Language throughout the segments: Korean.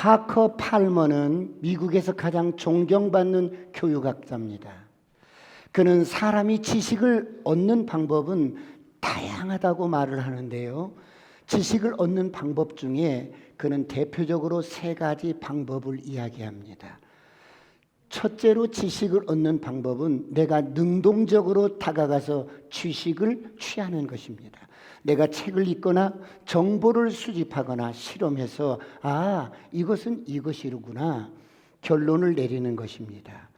파커 팔머는 미국에서 가장 존경받는 교육학자입니다. 그는 사람이 지식을 얻는 방법은 다양하다고 말을 하는데요. 지식을 얻는 방법 중에 그는 대표적으로 세 가지 방법을 이야기합니다. 첫째로 지식을 얻는 방법은 내가 능동적으로 다가가서 지식을 취하는 것입니다. 내가 책을 읽거나 정보를 수집하거나 실험해서 이것은 이것이로구나 결론을 내리는 것입니다.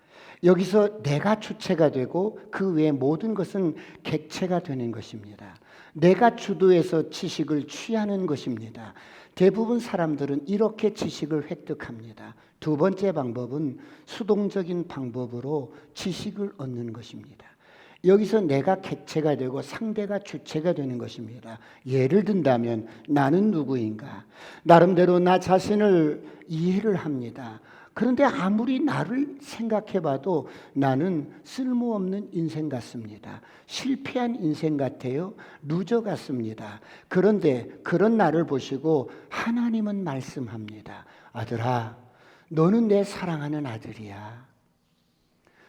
여기서 내가 주체가 되고 그 외의 모든 것은 객체가 되는 것입니다. 내가 주도해서 지식을 취하는 것입니다. 대부분 사람들은 이렇게 지식을 획득합니다. 두 번째 방법은 수동적인 방법으로 지식을 얻는 것입니다. 여기서 내가 객체가 되고 상대가 주체가 되는 것입니다. 예를 든다면 나는 누구인가? 나름대로 나 자신을 이해를 합니다. 그런데 아무리 나를 생각해봐도 나는 쓸모없는 인생 같습니다. 실패한 인생 같아요. 루저 같습니다. 그런데 그런 나를 보시고 하나님은 말씀합니다. 아들아, 너는 내 사랑하는 아들이야.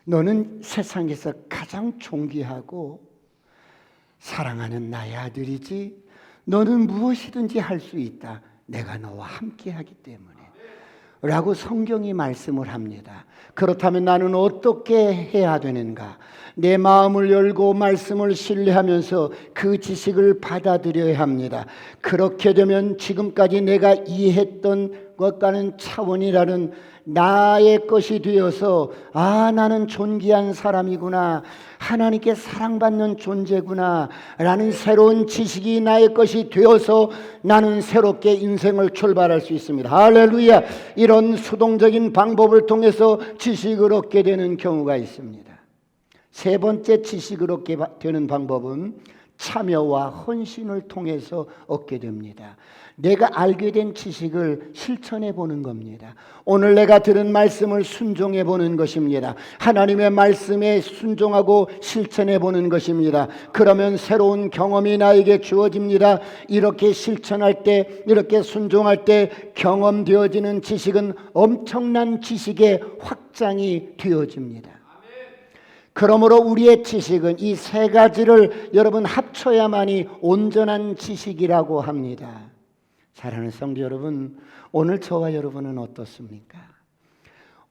너는 세상에서 가장 존귀하고 사랑하는 나의 아들이지. 너는 무엇이든지 할 수 있다. 내가 너와 함께하기 때문에. 라고 성경이 말씀을 합니다. 그렇다면 나는 어떻게 해야 되는가? 내 마음을 열고 말씀을 신뢰하면서 그 지식을 받아들여야 합니다. 그렇게 되면 지금까지 내가 이해했던 것과는 차원이라는 나의 것이 되어서 나는 존귀한 사람이구나, 하나님께 사랑받는 존재구나 라는 새로운 지식이 나의 것이 되어서 나는 새롭게 인생을 출발할 수 있습니다. 할렐루야. 이런 수동적인 방법을 통해서 지식을 얻게 되는 경우가 있습니다. 세 번째 지식을 얻게 되는 방법은 참여와 헌신을 통해서 얻게 됩니다. 내가 알게 된 지식을 실천해 보는 겁니다. 오늘 내가 들은 말씀을 순종해 보는 것입니다. 하나님의 말씀에 순종하고 실천해 보는 것입니다. 그러면 새로운 경험이 나에게 주어집니다. 이렇게 실천할 때, 이렇게 순종할 때 경험되어지는 지식은 엄청난 지식의 확장이 되어집니다. 그러므로 우리의 지식은 이 세 가지를 여러분 합쳐야만이 온전한 지식이라고 합니다. 사랑하는 성도 여러분, 오늘 저와 여러분은 어떻습니까?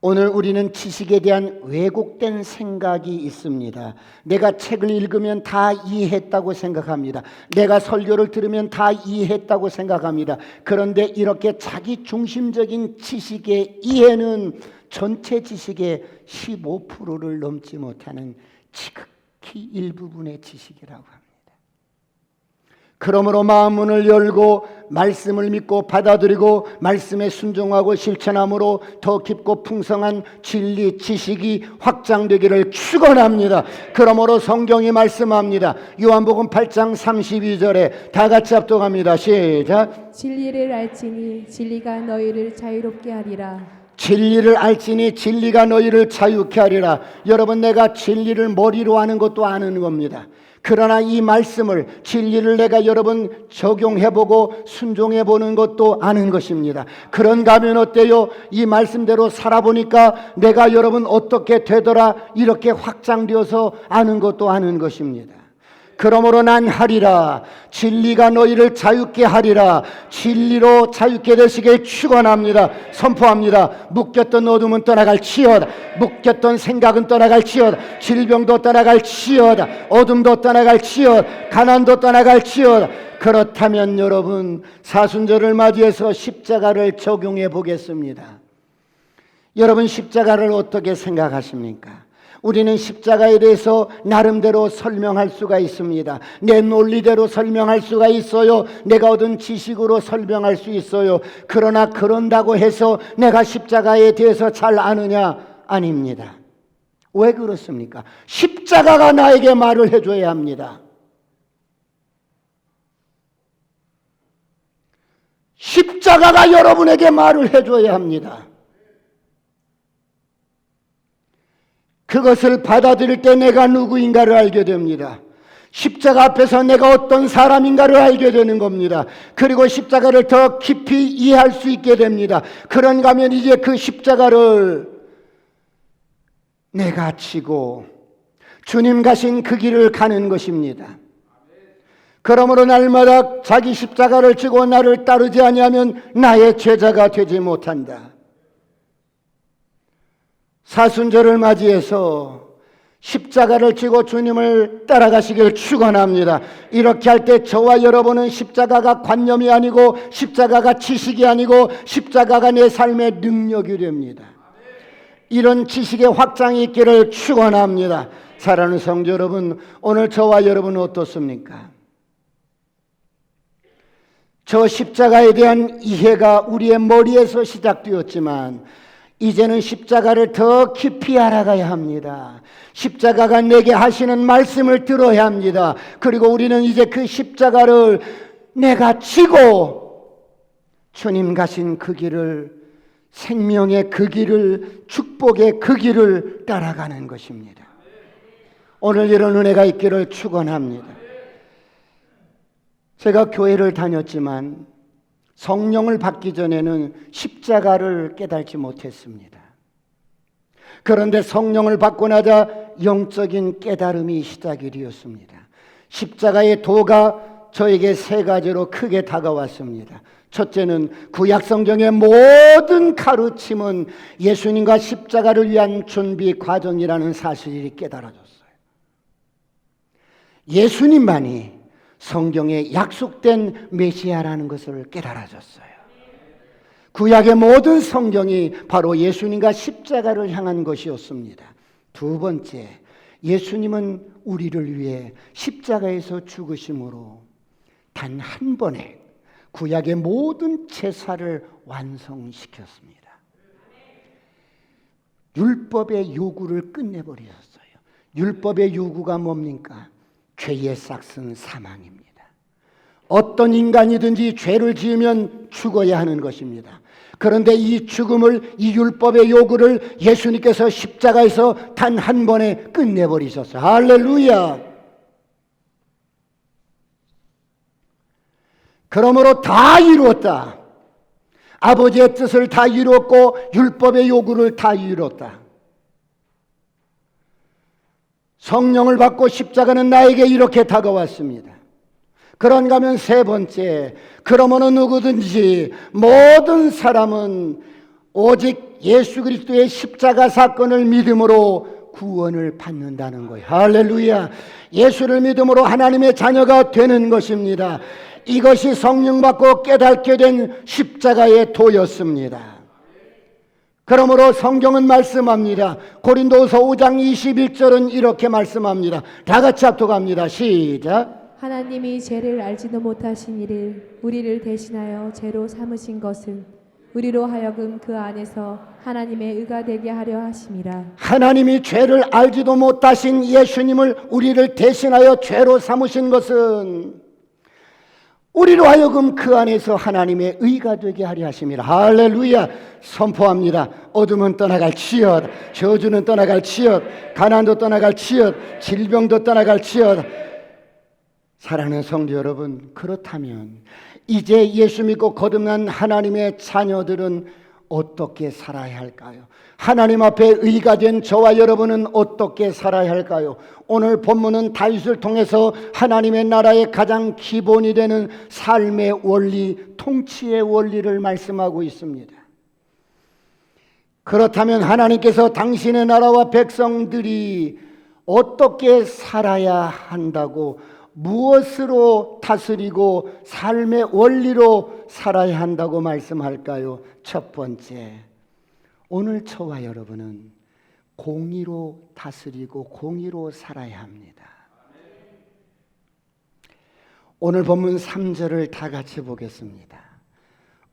오늘 우리는 지식에 대한 왜곡된 생각이 있습니다. 내가 책을 읽으면 다 이해했다고 생각합니다. 내가 설교를 들으면 다 이해했다고 생각합니다. 그런데 이렇게 자기 중심적인 지식의 이해는 전체 지식의 15%를 넘지 못하는 지극히 일부분의 지식이라고 합니다. 그러므로 마음문을 열고 말씀을 믿고 받아들이고 말씀에 순종하고 실천함으로 더 깊고 풍성한 진리 지식이 확장되기를 축원합니다. 그러므로 성경이 말씀합니다. 요한복음 8장 32절에 다 같이 합독합니다. 시작. 진리를 알지니 진리가 너희를 자유롭게 하리라. 진리를 알지니 진리가 너희를 자유케 하리라. 여러분, 내가 진리를 머리로 아는 것도 아는 겁니다. 그러나 이 말씀을, 진리를 내가 여러분 적용해보고 순종해보는 것도 아는 것입니다. 그런가 하면 어때요? 이 말씀대로 살아보니까 내가 여러분 어떻게 되더라, 이렇게 확장되어서 아는 것도 아는 것입니다. 그러므로 난 하리라. 진리가 너희를 자유케 하리라. 진리로 자유케 되시길 축원합니다. 선포합니다. 묶였던 어둠은 떠나갈지어다. 묶였던 생각은 떠나갈지어다. 질병도 떠나갈지어다. 어둠도 떠나갈지어다. 가난도 떠나갈지어다. 그렇다면 여러분, 사순절을 맞이해서 십자가를 적용해 보겠습니다. 여러분, 십자가를 어떻게 생각하십니까? 우리는 십자가에 대해서 나름대로 설명할 수가 있습니다. 내 논리대로 설명할 수가 있어요. 내가 얻은 지식으로 설명할 수 있어요. 그러나 그런다고 해서 내가 십자가에 대해서 잘 아느냐? 아닙니다. 왜 그렇습니까? 십자가가 나에게 말을 해줘야 합니다. 십자가가 여러분에게 말을 해줘야 합니다. 그것을 받아들일 때 내가 누구인가를 알게 됩니다. 십자가 앞에서 내가 어떤 사람인가를 알게 되는 겁니다. 그리고 십자가를 더 깊이 이해할 수 있게 됩니다. 그런가 하면 이제 그 십자가를 내가 지고 주님 가신 그 길을 가는 것입니다. 그러므로 날마다 자기 십자가를 지고 나를 따르지 아니하면 나의 제자가 되지 못한다. 사순절을 맞이해서 십자가를 지고 주님을 따라가시길 축원합니다. 이렇게 할 때 저와 여러분은 십자가가 관념이 아니고 십자가가 지식이 아니고 십자가가 내 삶의 능력이 됩니다. 이런 지식의 확장이 있기를 축원합니다. 사랑하는 성도 여러분, 오늘 저와 여러분은 어떻습니까? 저 십자가에 대한 이해가 우리의 머리에서 시작되었지만 이제는 십자가를 더 깊이 알아가야 합니다. 십자가가 내게 하시는 말씀을 들어야 합니다. 그리고 우리는 이제 그 십자가를 내가 지고 주님 가신 그 길을, 생명의 그 길을, 축복의 그 길을 따라가는 것입니다. 오늘 이런 은혜가 있기를 축원합니다. 제가 교회를 다녔지만 성령을 받기 전에는 십자가를 깨닫지 못했습니다. 그런데 성령을 받고 나자 영적인 깨달음이 시작이 되었습니다. 십자가의 도가 저에게 세 가지로 크게 다가왔습니다. 첫째는 구약 성경의 모든 가르침은 예수님과 십자가를 위한 준비 과정이라는 사실이 깨달아졌어요. 예수님만이 성경에 약속된 메시아라는 것을 깨달아졌어요. 구약의 모든 성경이 바로 예수님과 십자가를 향한 것이었습니다. 두 번째, 예수님은 우리를 위해 십자가에서 죽으심으로 단 한 번에 구약의 모든 제사를 완성시켰습니다. 율법의 요구를 끝내버리셨어요. 율법의 요구가 뭡니까? 죄의 싹은 사망입니다. 어떤 인간이든지 죄를 지으면 죽어야 하는 것입니다. 그런데 이 죽음을, 이 율법의 요구를 예수님께서 십자가에서 단 한 번에 끝내버리셨어요. 할렐루야! 그러므로 다 이루었다. 아버지의 뜻을 다 이루었고 율법의 요구를 다 이루었다. 성령을 받고 십자가는 나에게 이렇게 다가왔습니다. 그런가 하면 세 번째, 그러므로 누구든지 모든 사람은 오직 예수 그리스도의 십자가 사건을 믿음으로 구원을 받는다는 거예요. 할렐루야! 예수를 믿음으로 하나님의 자녀가 되는 것입니다. 이것이 성령 받고 깨닫게 된 십자가의 도였습니다. 그러므로 성경은 말씀합니다. 고린도후서 5장 21절은 이렇게 말씀합니다. 다 같이 합독합니다. 시작. 하나님이 죄를 알지도 못하신 이를 우리를 대신하여 죄로 삼으신 것은 우리로 하여금 그 안에서 하나님의 의가 되게 하려 하심이라. 하나님이 죄를 알지도 못하신 예수님을 우리를 대신하여 죄로 삼으신 것은 우리로 하여금 그 안에서 하나님의 의가 되게 하려 하심이라. 할렐루야! 선포합니다. 어둠은 떠나갈지어다. 저주는 떠나갈지어다. 가난도 떠나갈지어다. 질병도 떠나갈지어다. 사랑하는 성도 여러분, 그렇다면 이제 예수 믿고 거듭난 하나님의 자녀들은 어떻게 살아야 할까요? 하나님 앞에 의가 된 저와 여러분은 어떻게 살아야 할까요? 오늘 본문은 다윗을 통해서 하나님의 나라의 가장 기본이 되는 삶의 원리, 통치의 원리를 말씀하고 있습니다. 그렇다면 하나님께서 당신의 나라와 백성들이 어떻게 살아야 한다고, 무엇으로 다스리고 삶의 원리로 살아야 한다고 말씀할까요? 첫 번째, 오늘 저와 여러분은 공의로 다스리고 공의로 살아야 합니다. 오늘 본문 3절을 다 같이 보겠습니다.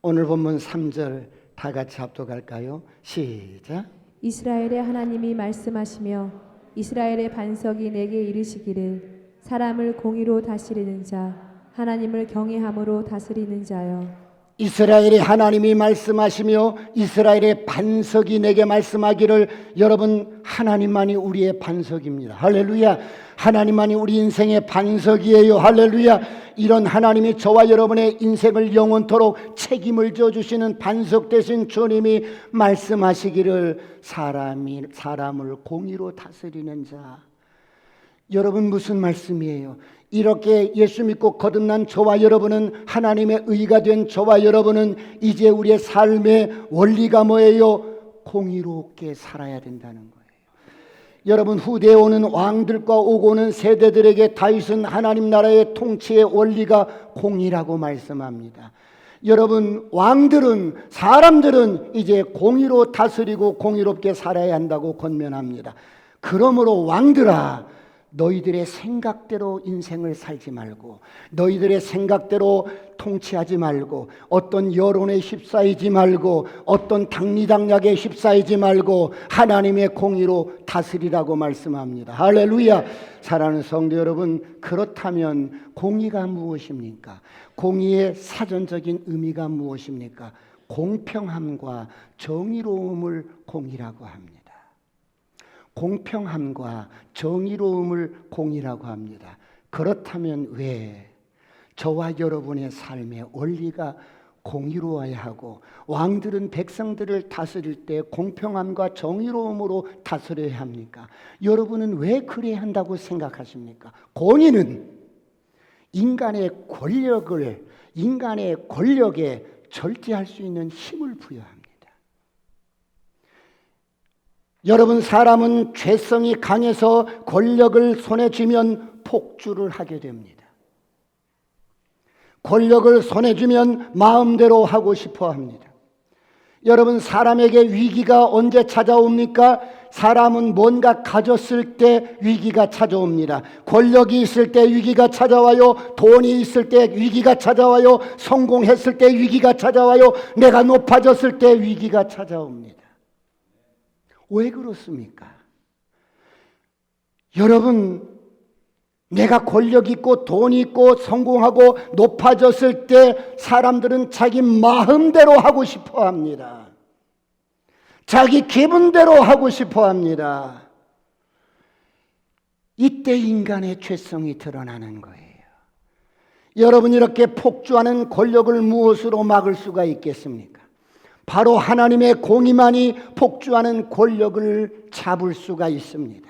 오늘 본문 3절 다 같이 합독할까요? 시작. 이스라엘의 하나님이 말씀하시며 이스라엘의 반석이 내게 이르시기를 사람을 공의로 다스리는 자, 하나님을 경외함으로 다스리는 자여, 이스라엘의 하나님이 말씀하시며 이스라엘의 반석이 내게 말씀하기를, 여러분, 하나님만이 우리의 반석입니다. 할렐루야. 하나님만이 우리 인생의 반석이에요. 할렐루야. 이런 하나님이 저와 여러분의 인생을 영원토록 책임을 져주시는 반석 되신 주님이 말씀하시기를, 사람을 공의로 다스리는 자. 여러분, 무슨 말씀이에요? 이렇게 예수 믿고 거듭난 저와 여러분은, 하나님의 의가 된 저와 여러분은 이제 우리의 삶의 원리가 뭐예요? 공의롭게 살아야 된다는 거예요. 여러분, 후대에 오는 왕들과 오고 오는 세대들에게 다윗은 하나님 나라의 통치의 원리가 공의라고 말씀합니다. 여러분, 왕들은, 사람들은 이제 공의로 다스리고 공의롭게 살아야 한다고 권면합니다. 그러므로 왕들아, 너희들의 생각대로 인생을 살지 말고, 너희들의 생각대로 통치하지 말고, 어떤 여론에 휩싸이지 말고, 어떤 당리당략에 휩싸이지 말고 하나님의 공의로 다스리라고 말씀합니다. 할렐루야. 사랑하는 성도 여러분, 그렇다면 공의가 무엇입니까? 공의의 사전적인 의미가 무엇입니까? 공평함과 정의로움을 공의라고 합니다. 공평함과 정의로움을 공의라고 합니다. 그렇다면 왜 저와 여러분의 삶의 원리가 공의로워야 하고, 왕들은 백성들을 다스릴 때 공평함과 정의로움으로 다스려야 합니까? 여러분은 왜 그래야 한다고 생각하십니까? 공의는 인간의 권력에 절제할 수 있는 힘을 부여합니다. 여러분, 사람은 죄성이 강해서 권력을 손에 쥐면 폭주를 하게 됩니다. 권력을 손에 쥐면 마음대로 하고 싶어 합니다. 여러분, 사람에게 위기가 언제 찾아옵니까? 사람은 뭔가 가졌을 때 위기가 찾아옵니다. 권력이 있을 때 위기가 찾아와요. 돈이 있을 때 위기가 찾아와요. 성공했을 때 위기가 찾아와요. 내가 높아졌을 때 위기가 찾아옵니다. 왜 그렇습니까? 여러분, 내가 권력 있고 돈 있고 성공하고 높아졌을 때 사람들은 자기 마음대로 하고 싶어 합니다. 자기 기분대로 하고 싶어 합니다. 이때 인간의 죄성이 드러나는 거예요. 여러분, 이렇게 폭주하는 권력을 무엇으로 막을 수가 있겠습니까? 바로 하나님의 공의만이 폭주하는 권력을 잡을 수가 있습니다.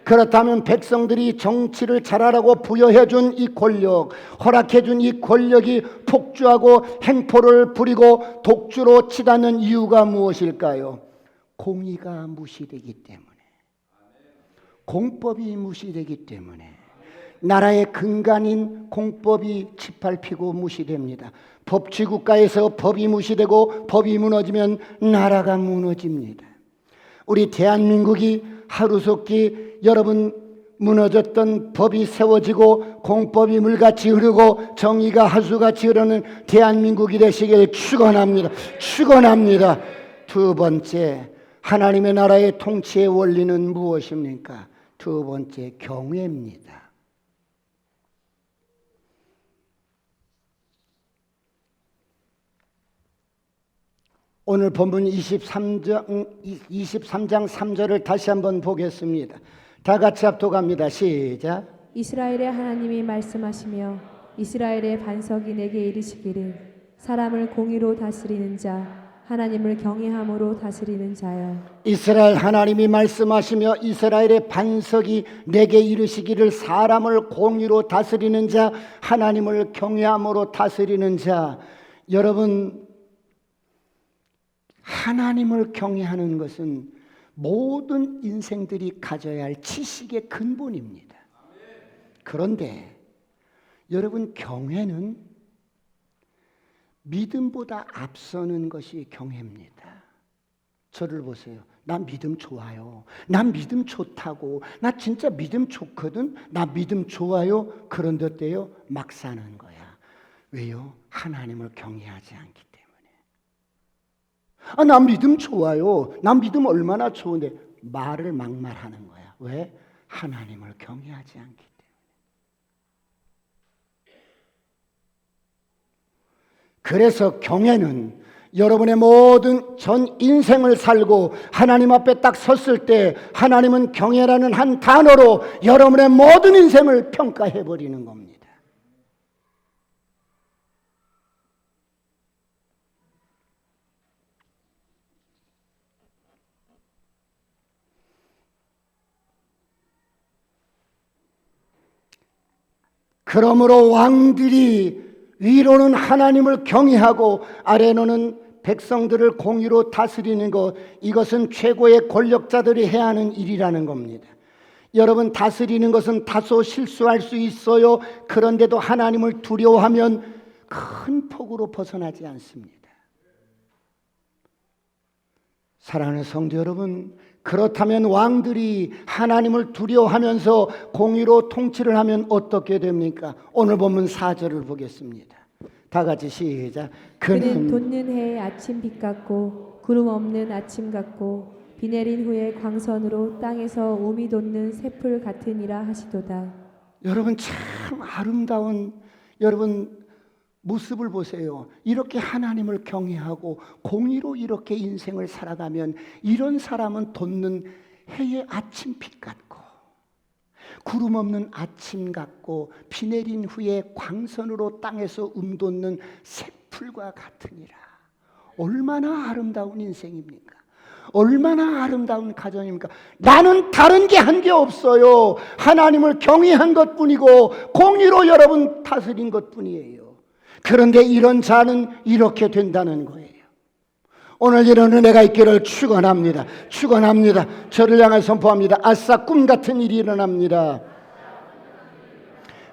그렇다면 백성들이 정치를 잘하라고 부여해준 이 권력, 허락해준 이 권력이 폭주하고 행포를 부리고 독주로 치닫는 이유가 무엇일까요? 공의가 무시되기 때문에, 공법이 무시되기 때문에, 나라의 근간인 공법이 짓밟히고 무시됩니다. 법치국가에서 법이 무시되고 법이 무너지면 나라가 무너집니다. 우리 대한민국이 하루속히 여러분 무너졌던 법이 세워지고 공법이 물같이 흐르고 정의가 하수같이 흐르는 대한민국이 되시길 축원합니다. 축원합니다. 두 번째, 하나님의 나라의 통치의 원리는 무엇입니까? 두 번째, 경외입니다. 오늘 본문 23장 3절을 다시 한번 보겠습니다. 다 같이 합독합니다. 시작. 이스라엘의 하나님이 말씀하시며 이스라엘의 반석이 내게 이르시기를, 사람을 공의로 다스리는 자, 하나님을 경외함으로 다스리는 자여. 이스라엘 하나님이 말씀하시며 이스라엘의 반석이 내게 이르시기를, 사람을 공의로 다스리는 자, 하나님을 경외함으로 다스리는 자. 여러분, 하나님을 경외하는 것은 모든 인생들이 가져야 할 지식의 근본입니다. 그런데 여러분, 경외는 믿음보다 앞서는 것이 경외입니다. 저를 보세요. 난 믿음 좋아요. 난 믿음 좋다고. 나 진짜 믿음 좋거든. 나 믿음 좋아요. 그런데 어때요? 막 사는 거야. 왜요? 하나님을 경외하지 않기 때문에. 난 믿음 좋아요. 난 믿음 얼마나 좋은데 말을 막말하는 거야. 왜? 하나님을 경외하지 않기 때문에. 그래서 경외는 여러분의 모든 전 인생을 살고 하나님 앞에 딱 섰을 때 하나님은 경외라는 한 단어로 여러분의 모든 인생을 평가해 버리는 겁니다. 그러므로 왕들이 위로는 하나님을 경외하고 아래로는 백성들을 공의로 다스리는 것, 이것은 최고의 권력자들이 해야 하는 일이라는 겁니다. 여러분, 다스리는 것은 다소 실수할 수 있어요. 그런데도 하나님을 두려워하면 큰 폭으로 벗어나지 않습니다. 사랑하는 성도 여러분, 그렇다면 왕들이 하나님을 두려워하면서 공의로 통치를 하면 어떻게 됩니까? 오늘 본문 4절을 보겠습니다. 다 같이 시작. 그는 돋는 해의 아침 빛 같고 구름 없는 아침 같고 비 내린 후에 광선으로 땅에서 우미 돋는 새풀 같으니라 하시도다. 여러분, 참 아름다운 여러분 모습을 보세요. 이렇게 하나님을 경외하고 공의로 이렇게 인생을 살아가면 이런 사람은 돋는 해의 아침빛 같고 구름 없는 아침 같고 비 내린 후에 광선으로 땅에서 돋는 새풀과 같으니라. 얼마나 아름다운 인생입니까? 얼마나 아름다운 가정입니까? 나는 다른 게 한 게 없어요. 하나님을 경외한 것뿐이고 공의로 여러분 다스린 것뿐이에요. 그런데 이런 자는 이렇게 된다는 거예요. 오늘 이런 은혜가 있기를 축원합니다. 축원합니다. 저를 향해 선포합니다. 아싸, 꿈 같은 일이 일어납니다.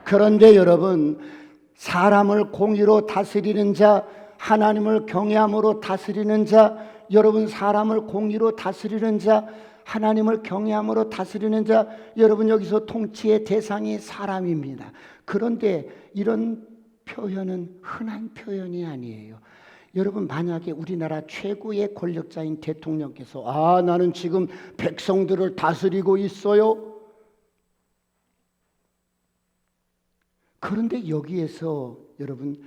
그런데 여러분, 사람을 공의로 다스리는 자, 하나님을 경외함으로 다스리는 자, 여러분 사람을 공의로 다스리는 자, 하나님을 경외함으로 다스리는 자, 여러분 여기서 통치의 대상이 사람입니다. 그런데 이런 표현은 흔한 표현이 아니에요. 여러분, 만약에 우리나라 최고의 권력자인 대통령께서 나는 지금 백성들을 다스리고 있어요. 그런데 여기에서 여러분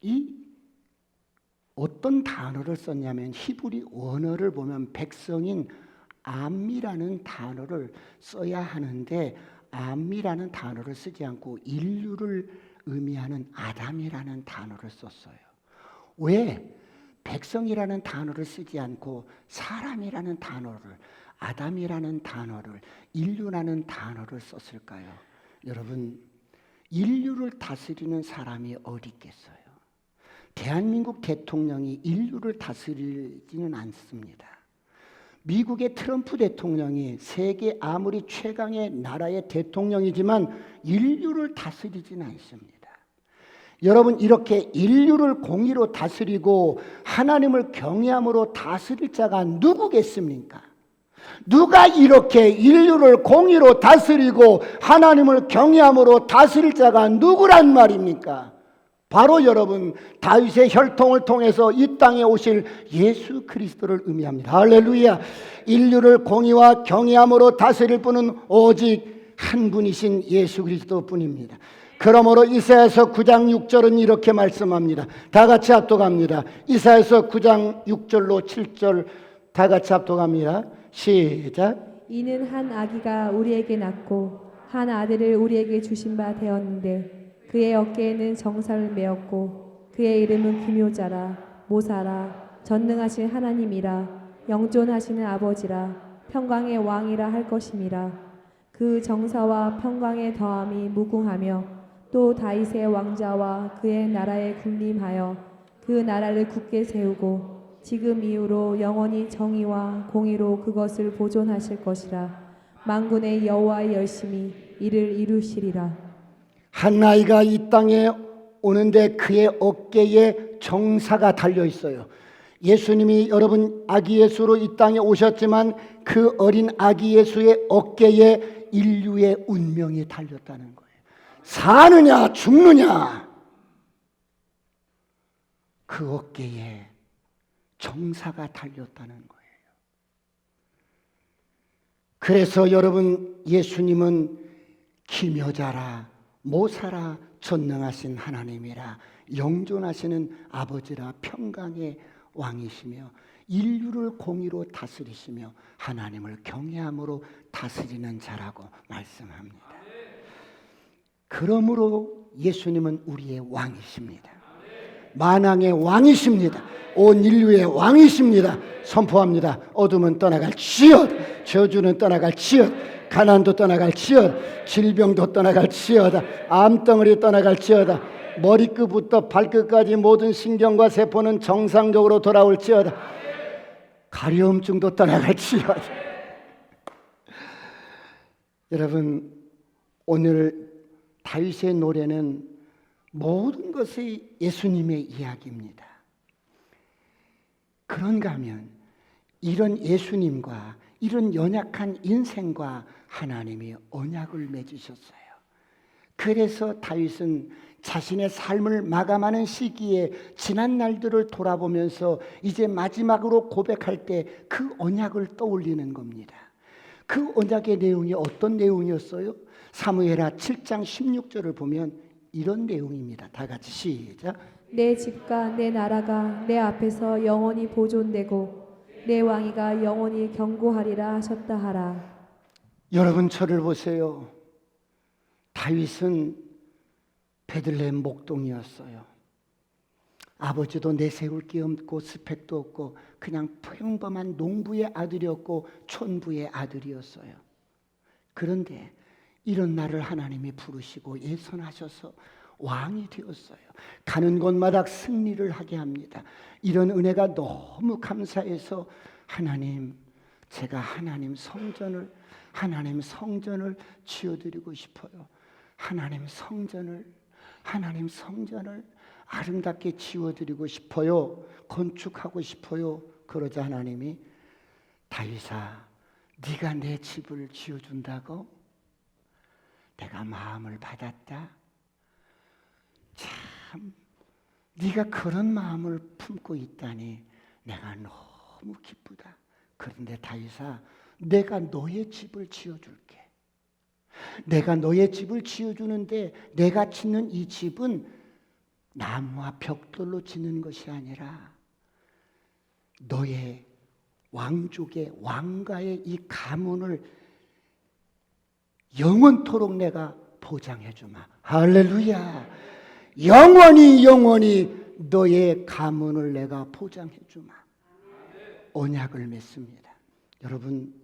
이 어떤 단어를 썼냐면 히브리 원어를 보면 백성인 암이라는 단어를 써야 하는데 암이라는 단어를 쓰지 않고 인류를 의미하는 아담이라는 단어를 썼어요. 왜 백성이라는 단어를 쓰지 않고 사람이라는 단어를, 아담이라는 단어를, 인류라는 단어를 썼을까요? 여러분, 인류를 다스리는 사람이 어디 있겠어요? 대한민국 대통령이 인류를 다스리지는 않습니다. 미국의 트럼프 대통령이 세계 아무리 최강의 나라의 대통령이지만 인류를 다스리지는 않습니다. 여러분, 이렇게 인류를 공의로 다스리고 하나님을 경외함으로 다스릴 자가 누구겠습니까? 누가 이렇게 인류를 공의로 다스리고 하나님을 경외함으로 다스릴 자가 누구란 말입니까? 바로 여러분, 다윗의 혈통을 통해서 이 땅에 오실 예수 그리스도를 의미합니다. 할렐루야. 인류를 공의와 경외함으로 다스릴 분은 오직 한 분이신 예수 그리스도뿐입니다. 그러므로 이사야서 9장 6절은 이렇게 말씀합니다. 다 같이 합독합니다. 이사야서 9장 6절로 7절 다 같이 합독합니다. 시작. 이는 한 아기가 우리에게 낳고 한 아들을 우리에게 주신 바 되었는데 그의 어깨에는 정사를 메었고 그의 이름은 기묘자라, 모사라, 전능하신 하나님이라, 영존하시는 아버지라, 평강의 왕이라 할 것임이라. 그 정사와 평강의 더함이 무궁하며 또 다윗의 왕자와 그의 나라에 군림하여 그 나라를 굳게 세우고 지금 이후로 영원히 정의와 공의로 그것을 보존하실 것이라. 만군의 여호와의 열심히 이를 이루시리라. 한 아이가 이 땅에 오는데 그의 어깨에 정사가 달려 있어요. 예수님이 여러분 아기 예수로 이 땅에 오셨지만 그 어린 아기 예수의 어깨에 인류의 운명이 달렸다는 거예요. 사느냐 죽느냐, 그 어깨에 정사가 달렸다는 거예요. 그래서 여러분, 예수님은 기묘자라, 모사라, 전능하신 하나님이라, 영존하시는 아버지라 평강의 왕이시며 인류를 공의로 다스리시며 하나님을 경외함으로 다스리는 자라고 말씀합니다. 그러므로 예수님은 우리의 왕이십니다. 만왕의 왕이십니다. 온 인류의 왕이십니다. 선포합니다. 어둠은 떠나갈지어다. 저주는 떠나갈지어다. 가난도 떠나갈지어다. 질병도 떠나갈지어다. 암덩어리 떠나갈지어다. 머리끝부터 발끝까지 모든 신경과 세포는 정상적으로 돌아올지어다. 가려움증도 떠나갈지어다. 여러분, 오늘 다윗의 노래는 모든 것이 예수님의 이야기입니다. 그런가 하면 이런 예수님과 이런 연약한 인생과 하나님이 언약을 맺으셨어요. 그래서 다윗은 자신의 삶을 마감하는 시기에 지난 날들을 돌아보면서 이제 마지막으로 고백할 때 그 언약을 떠올리는 겁니다. 그 언약의 내용이 어떤 내용이었어요? 사무엘하 7장 16절을 보면 이런 내용입니다. 다 같이 시작. 내 집과 내 나라가 내 앞에서 영원히 보존되고 내 왕위가 영원히 경고하리라 하셨다 하라. 여러분, 저를 보세요. 다윗은 베들레헴 목동이었어요. 아버지도 내세울 게 없고 스펙도 없고 그냥 평범한 농부의 아들이었고 촌부의 아들이었어요. 그런데 이런 나를 하나님이 부르시고 예선하셔서 왕이 되었어요. 가는 곳마다 승리를 하게 합니다. 이런 은혜가 너무 감사해서 하나님, 제가 하나님 성전을 지어드리고 싶어요. 하나님 성전을 아름답게 지어드리고 싶어요. 건축하고 싶어요. 그러자 하나님이 다윗아, 네가 내 집을 지어준다고? 내가 마음을 받았다. 참, 네가 그런 마음을 품고 있다니 내가 너무 기쁘다. 그런데 다윗아, 내가 너의 집을 지어줄게. 내가 너의 집을 지어주는데 내가 짓는 이 집은 나무와 벽돌로 짓는 것이 아니라 너의 왕족의 왕가의 이 가문을 영원토록 내가 보장해 주마. 할렐루야. 영원히 너의 가문을 내가 보장해 주마. 언약을 맺습니다. 여러분,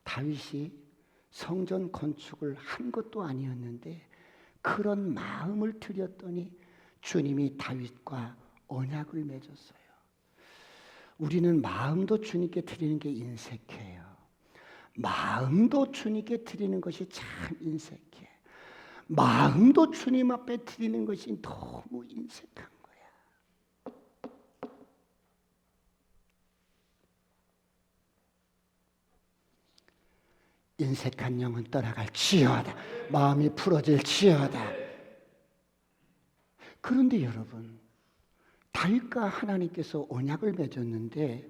다윗이 성전 건축을 한 것도 아니었는데 그런 마음을 들였더니 주님이 다윗과 언약을 맺었어요. 우리는 마음도 주님께 드리는 게 인색해요. 마음도 주님께 드리는 것이 참 인색해. 마음도 주님 앞에 드리는 것이 너무 인색한 거야. 인색한 영은 떠나갈지어다. 마음이 풀어질지어다. 그런데 여러분, 다윗과 하나님께서 언약을 맺었는데,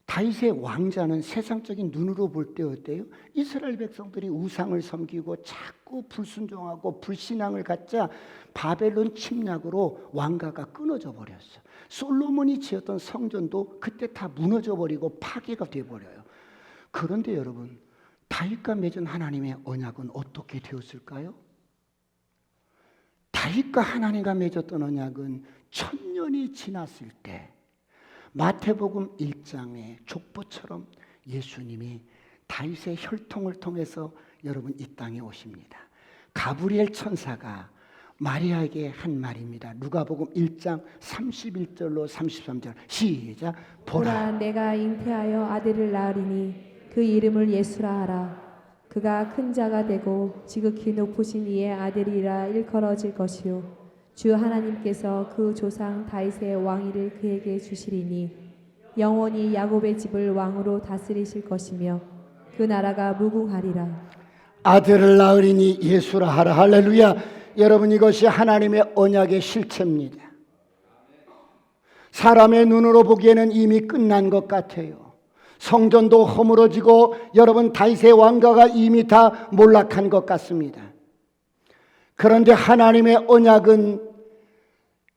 다윗의 왕자는 세상적인 눈으로 볼 때 어때요? 이스라엘 백성들이 우상을 섬기고 자꾸 불순종하고 불신앙을 갖자 바벨론 침략으로 왕가가 끊어져 버렸어. 솔로몬이 지었던 성전도 그때 다 무너져 버리고 파괴가 돼 버려요. 그런데 여러분, 다윗과 맺은 하나님의 언약은 어떻게 되었을까요? 다윗과 하나님과 맺었던 언약은 1000년이 지났을 때 마태복음 1장의 족보처럼 예수님이 다윗의 혈통을 통해서 여러분 이 땅에 오십니다. 가브리엘 천사가 마리아에게 한 말입니다. 누가복음 1장 31절로 33절 시작. 보라, 내가 잉태하여 아들을 낳으리니 그 이름을 예수라 하라. 그가 큰 자가 되고 지극히 높으신 이의 아들이라 일컬어질 것이요 주 하나님께서 그 조상 다윗의 왕위를 그에게 주시리니 영원히 야곱의 집을 왕으로 다스리실 것이며 그 나라가 무궁하리라. 아들을 낳으리니 예수라 하라. 할렐루야. 여러분, 이것이 하나님의 언약의 실체입니다. 사람의 눈으로 보기에는 이미 끝난 것 같아요. 성전도 허물어지고 여러분 다윗의 왕가가 이미 다 몰락한 것 같습니다. 그런데 하나님의 언약은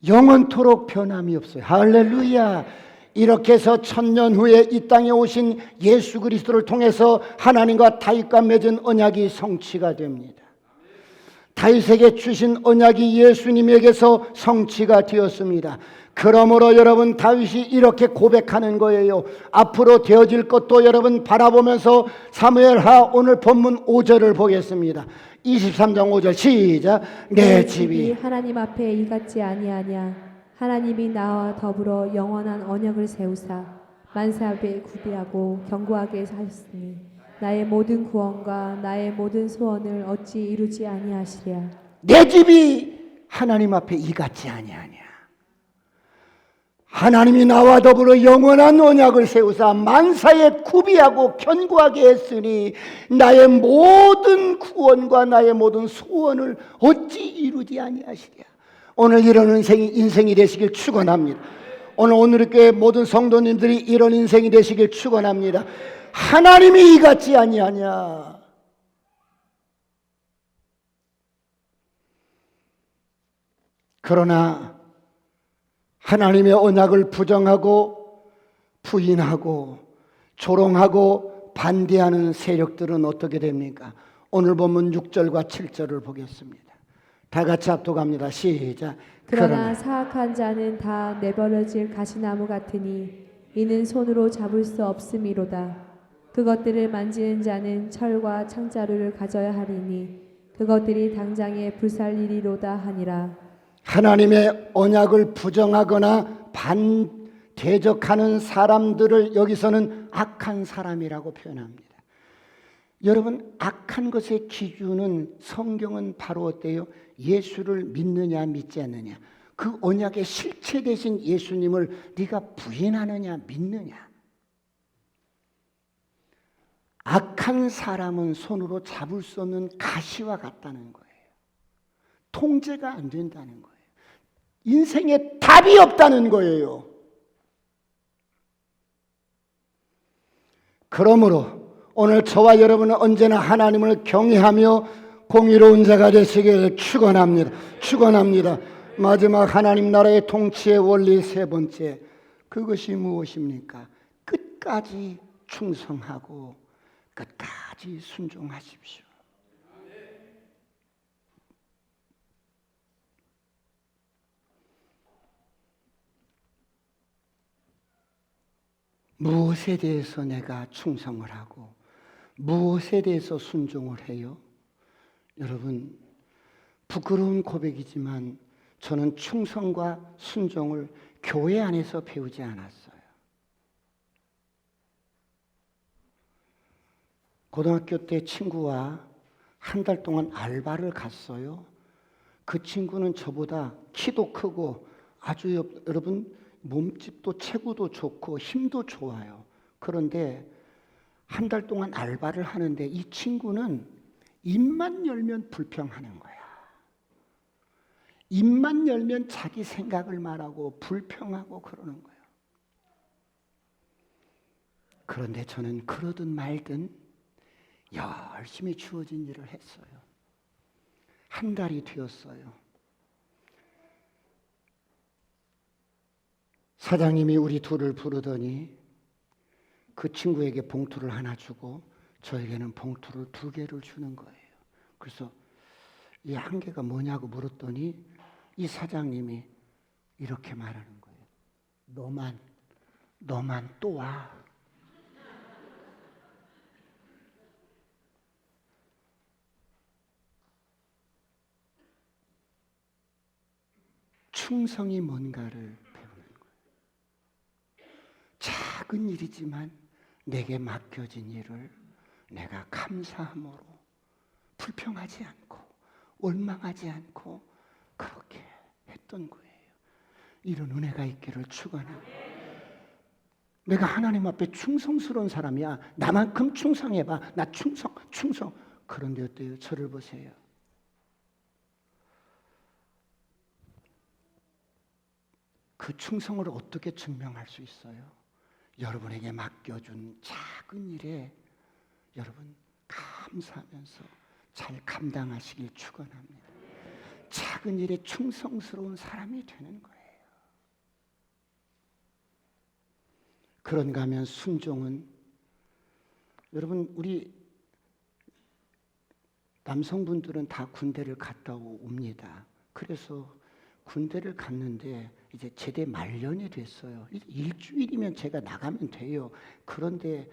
영원토록 변함이 없어요. 할렐루야. 이렇게 해서 1000년 후에 이 땅에 오신 예수 그리스도를 통해서 하나님과 다윗과 맺은 언약이 성취가 됩니다. 다윗에게 주신 언약이 예수님에게서 성취가 되었습니다. 그러므로 여러분, 다윗이 이렇게 고백하는 거예요. 앞으로 되어질 것도 여러분 바라보면서 사무엘하 오늘 본문 5절을 보겠습니다. 23장 5절 시작. 내 집이 하나님 앞에 이같지 아니하냐. 하나님이 나와 더불어 영원한 언약을 세우사 만세 앞에 구비하고 견고하게 하셨으니 나의 모든 구원과 나의 모든 소원을 어찌 이루지 아니하시랴. 내 집이 하나님 앞에 이같지 아니하냐. 하나님이 나와 더불어 영원한 언약을 세우사 만사에 구비하고 견고하게 했으니 나의 모든 구원과 나의 모든 소원을 어찌 이루지 아니하시랴. 오늘 이런 인생이 되시길 축원합니다. 오늘 교회 모든 성도님들이 이런 인생이 되시길 축원합니다. 하나님이 이같지 아니하냐. 그러나 하나님의 언약을 부정하고 부인하고 조롱하고 반대하는 세력들은 어떻게 됩니까? 오늘 본문 6절과 7절을 보겠습니다. 다 같이 합독합니다. 시작. 그러나 사악한 자는 다 내버려질 가시나무 같으니 이는 손으로 잡을 수 없음이로다. 그것들을 만지는 자는 철과 창자루를 가져야 하리니 그것들이 당장에 불살리리로다 하니라. 하나님의 언약을 부정하거나 대적하는 사람들을 여기서는 악한 사람이라고 표현합니다. 여러분, 악한 것의 기준은 성경은 바로 어때요? 예수를 믿느냐 믿지 않느냐. 그 언약의 실체 되신 예수님을 네가 부인하느냐 믿느냐. 악한 사람은 손으로 잡을 수 없는 가시와 같다는 거예요. 통제가 안 된다는 거예요. 인생에 답이 없다는 거예요. 그러므로 오늘 저와 여러분은 언제나 하나님을 경외하며 공의로운 자가 되시길 축원합니다. 축원합니다. 마지막 하나님 나라의 통치의 원리 세 번째, 그것이 무엇입니까? 끝까지 충성하고 끝까지 순종하십시오. 무엇에 대해서 내가 충성을 하고 무엇에 대해서 순종을 해요? 여러분, 부끄러운 고백이지만 저는 충성과 순종을 교회 안에서 배우지 않았어요. 고등학교 때 친구와 한 달 동안 알바를 갔어요. 그 친구는 저보다 키도 크고 아주 여러분 몸집도 체구도 좋고 힘도 좋아요. 그런데 한 달 동안 알바를 하는데 이 친구는 입만 열면 불평하는 거야. 입만 열면 자기 생각을 말하고 불평하고 그러는 거예요. 그런데 저는 그러든 말든 열심히 주어진 일을 했어요. 한 달이 되었어요. 사장님이 우리 둘을 부르더니 그 친구에게 봉투를 하나 주고 저에게는 봉투를 2개를 주는 거예요. 그래서 이 한 개가 뭐냐고 물었더니 이 사장님이 이렇게 말하는 거예요. 너만 또 와. 충성이 뭔가를 배우는 거예요. 작은 일이지만 내게 맡겨진 일을 내가 감사함으로 불평하지 않고 원망하지 않고 그렇게 했던 거예요. 이런 은혜가 있기를 축원합니다. 내가 하나님 앞에 충성스러운 사람이야. 나만큼 충성해봐. 나 충성. 그런데 어때요? 저를 보세요. 그 충성을 어떻게 증명할 수 있어요? 여러분에게 맡겨준 작은 일에 여러분 감사하면서 잘 감당하시길 축원합니다. 작은 일에 충성스러운 사람이 되는 거예요. 그런가 하면 순종은, 여러분 우리 남성분들은 다 군대를 갔다 옵니다. 그래서 군대를 갔는데 이제 제대 말년이 됐어요. 일주일이면 제가 나가면 돼요. 그런데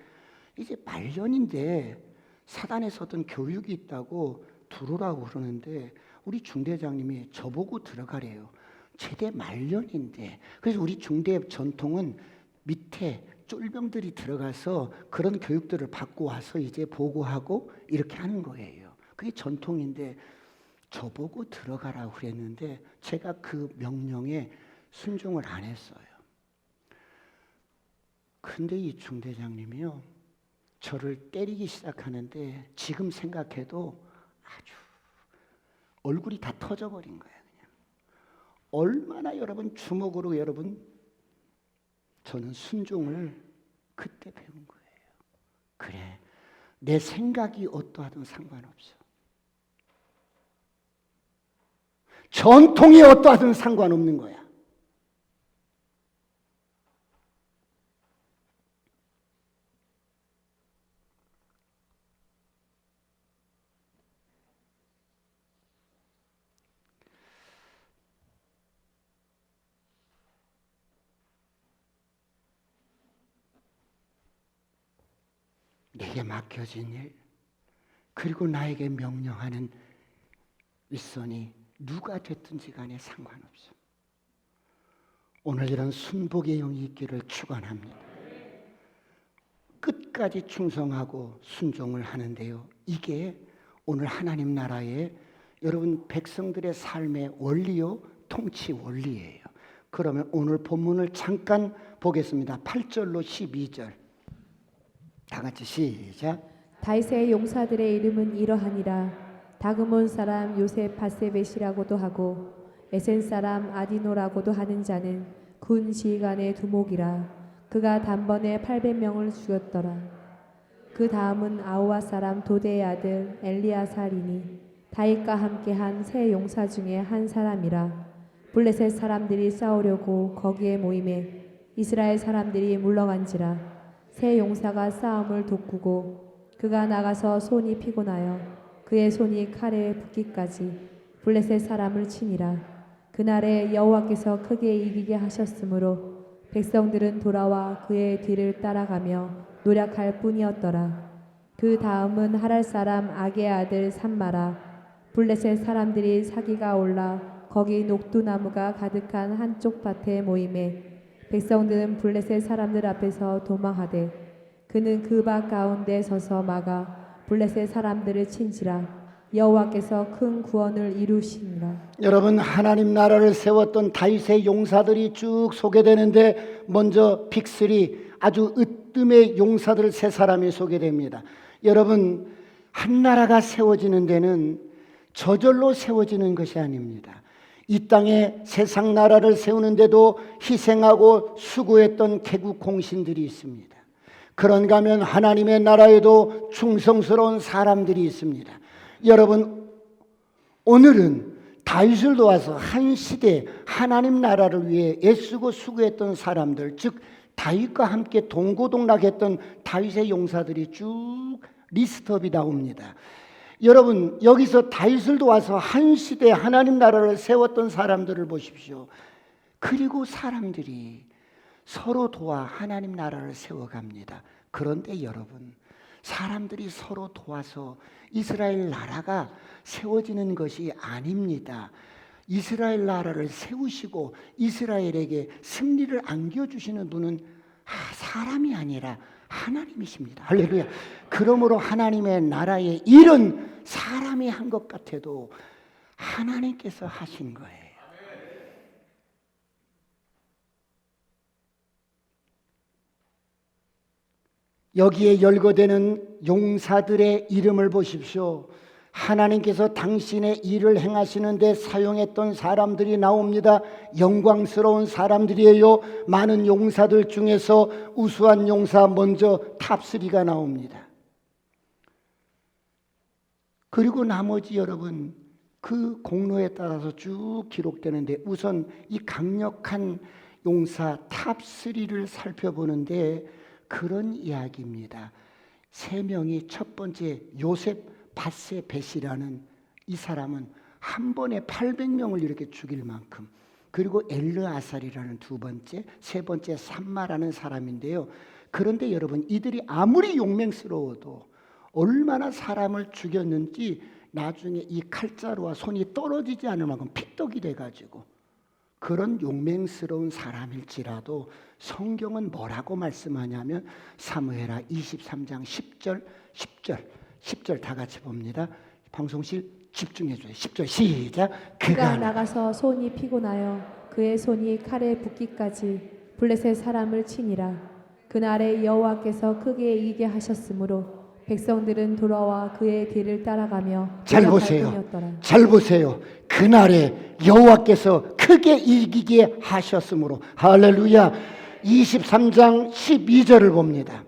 이제 말년인데 사단에서든 교육이 있다고 들어오라고 그러는데 우리 중대장님이 저보고 들어가래요. 제대 말년인데. 그래서 우리 중대 전통은 밑에 쫄병들이 들어가서 그런 교육들을 받고 와서 이제 보고하고 이렇게 하는 거예요. 그게 전통인데 저보고 들어가라고 그랬는데 제가 그 명령에 순종을 안 했어요. 근데 이 중대장님이요, 저를 때리기 시작하는데 지금 생각해도 아주 얼굴이 다 터져버린 거예요. 그냥 얼마나 여러분 주먹으로 여러분 저는 순종을 그때 배운 거예요. 그래, 내 생각이 어떠하든 상관없어. 전통이 어떠하든 상관없는 거야. 내게 맡겨진 일, 그리고 나에게 명령하는 윗선이 누가 됐든지 간에 상관없어. 오늘 이런 순복의 영이 있기를 축원합니다. 끝까지 충성하고 순종을 하는데요, 이게 오늘 하나님 나라의 여러분 백성들의 삶의 원리요, 통치 원리예요. 그러면 오늘 본문을 잠깐 보겠습니다. 8절로 12절 다 같이 시작. 다윗의 용사들의 이름은 이러하니라. 다그몬 사람 요셉 바세벳이라고도 하고 에센 사람 아디노라고도 하는 자는 군 지휘관의 두목이라. 그가 단번에 800명을 죽였더라. 그 다음은 아우아 사람 도대의 아들 엘리아살이니 다윗과 함께한 세 용사 중에 한 사람이라. 블레셋 사람들이 싸우려고 거기에 모임에 이스라엘 사람들이 물러간지라. 세 용사가 싸움을 돕고 그가 나가서 손이 피곤하여 그의 손이 칼에 붙기까지 블레셋 사람을 치니라. 그날에 여호와께서 크게 이기게 하셨으므로 백성들은 돌아와 그의 뒤를 따라가며 노력할 뿐이었더라. 그 다음은 하랄 사람 악의 아들 삼마라. 블레셋 사람들이 사기가 올라 거기 녹두나무가 가득한 한쪽 밭에 모임에 백성들은 블레셋 사람들 앞에서 도망하되 그는 그 밭 가운데 서서 막아 블레셋 사람들을 친지라. 여호와께서 큰 구원을 이루시니라. 여러분, 하나님 나라를 세웠던 다윗의 용사들이 쭉 소개되는데 먼저 빅3, 아주 으뜸의 용사들 세 사람이 소개됩니다. 여러분, 한 나라가 세워지는 데는 저절로 세워지는 것이 아닙니다. 이 땅에 세상 나라를 세우는데도 희생하고 수고했던 개국 공신들이 있습니다. 그런가 하면 하나님의 나라에도 충성스러운 사람들이 있습니다. 여러분, 오늘은 다윗을 도와서 한 시대 하나님 나라를 위해 애쓰고 수고했던 사람들, 즉 다윗과 함께 동고동락했던 다윗의 용사들이 쭉 리스트업이 나옵니다. 여러분, 여기서 다윗을 도와서 한 시대 하나님 나라를 세웠던 사람들을 보십시오. 그리고 사람들이 서로 도와 하나님 나라를 세워갑니다. 그런데 여러분, 사람들이 서로 도와서 이스라엘 나라가 세워지는 것이 아닙니다. 이스라엘 나라를 세우시고 이스라엘에게 승리를 안겨주시는 분은 사람이 아니라 하나님이십니다. 할렐루야. 그러므로 하나님의 나라의 일은 사람이 한 것 같아도 하나님께서 하신 거예요. 여기에 열거되는 용사들의 이름을 보십시오. 하나님께서 당신의 일을 행하시는 데 사용했던 사람들이 나옵니다. 영광스러운 사람들이에요. 많은 용사들 중에서 우수한 용사 먼저 탑3가 나옵니다. 그리고 나머지 여러분 그 공로에 따라서 쭉 기록되는데 우선 이 강력한 용사 탑3를 살펴보는데 그런 이야기입니다. 세 명이 첫 번째 요셉 바세벳이라는 이 사람은 한 번에 800명을 이렇게 죽일 만큼, 그리고 엘르아살이라는 두 번째, 세 번째 삼마라는 사람인데요. 그런데 여러분, 이들이 아무리 용맹스러워도 얼마나 사람을 죽였는지 나중에 이 칼자루와 손이 떨어지지 않을 만큼 픽덕이 돼가지고, 그런 용맹스러운 사람일지라도 성경은 뭐라고 말씀하냐면 사무엘하 23장 10절 다 같이 봅니다. 방송실 집중해줘요. 10절 시작. 그가 나가서 손이 피곤하여 그의 손이 칼에 붓기까지 블레셋 사람을 치니라. 그날에 여호와께서 크게 이기게 하셨으므로 백성들은 돌아와 그의 길을 따라가며 잘 보세요. 잘 보세요. 그날에 여호와께서 크게 이기게 하셨으므로. 할렐루야. 23장 12절을 봅니다.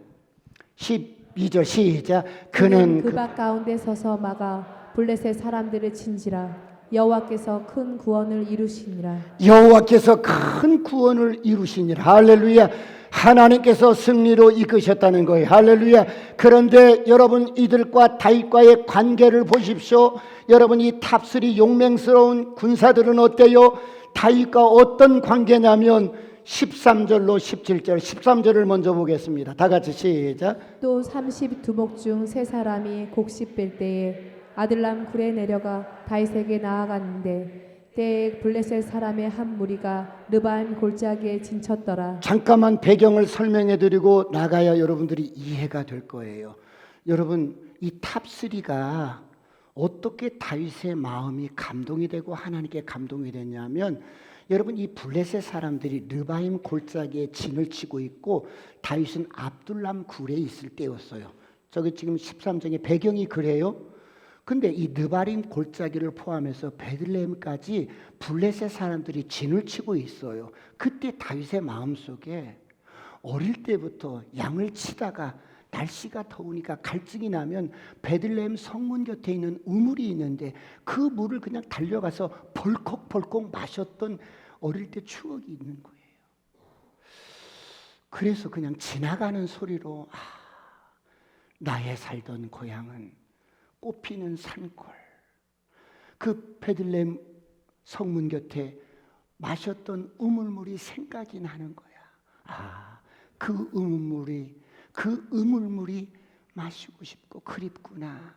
12절 시작. 그는 그 밭 가운데 서서 막아 블레셋 사람들을 친지라. 여호와께서 큰 구원을 이루시니라. 여호와께서 큰 구원을 이루시니라. 할렐루야. 하나님께서 승리로 이끄셨다는 거예요. 할렐루야. 그런데 여러분, 이들과 다윗과의 관계를 보십시오. 여러분, 이 탑3 용맹스러운 군사들은 어때요? 다윗과 어떤 관계냐면 13절로 17절, 13절을 먼저 보겠습니다. 다 같이 시작. 또 32목 중 세 사람이 곡식 뺄 때에 아들람 굴에 내려가 다윗에게 나아갔는데 때에 블레셋 사람의 한 무리가 르바임 골짜기에 진쳤더라. 잠깐만 배경을 설명해 드리고 나가야 여러분들이 이해가 될 거예요. 여러분, 이 탑3가 어떻게 다윗의 마음이 감동이 되고 하나님께 감동이 됐냐면, 여러분, 이 블레셋 사람들이 르바임 골짜기에 진을 치고 있고 다윗은 압둘람 굴에 있을 때였어요. 저기 지금 13장의 배경이 그래요. 근데 이 르바임 골짜기를 포함해서 베들레헴까지 블레셋 사람들이 진을 치고 있어요. 그때 다윗의 마음속에 어릴 때부터 양을 치다가 날씨가 더우니까 갈증이 나면 베들레헴 성문 곁에 있는 우물이 있는데 그 물을 그냥 달려가서 벌컥벌컥 마셨던 어릴 때 추억이 있는 거예요. 그래서 그냥 지나가는 소리로 나의 살던 고향은 꽃피는 산골, 그 베들레헴 성문 곁에 마셨던 우물물이 생각이 나는 거야. 그 우물물이 마시고 싶고 그립구나.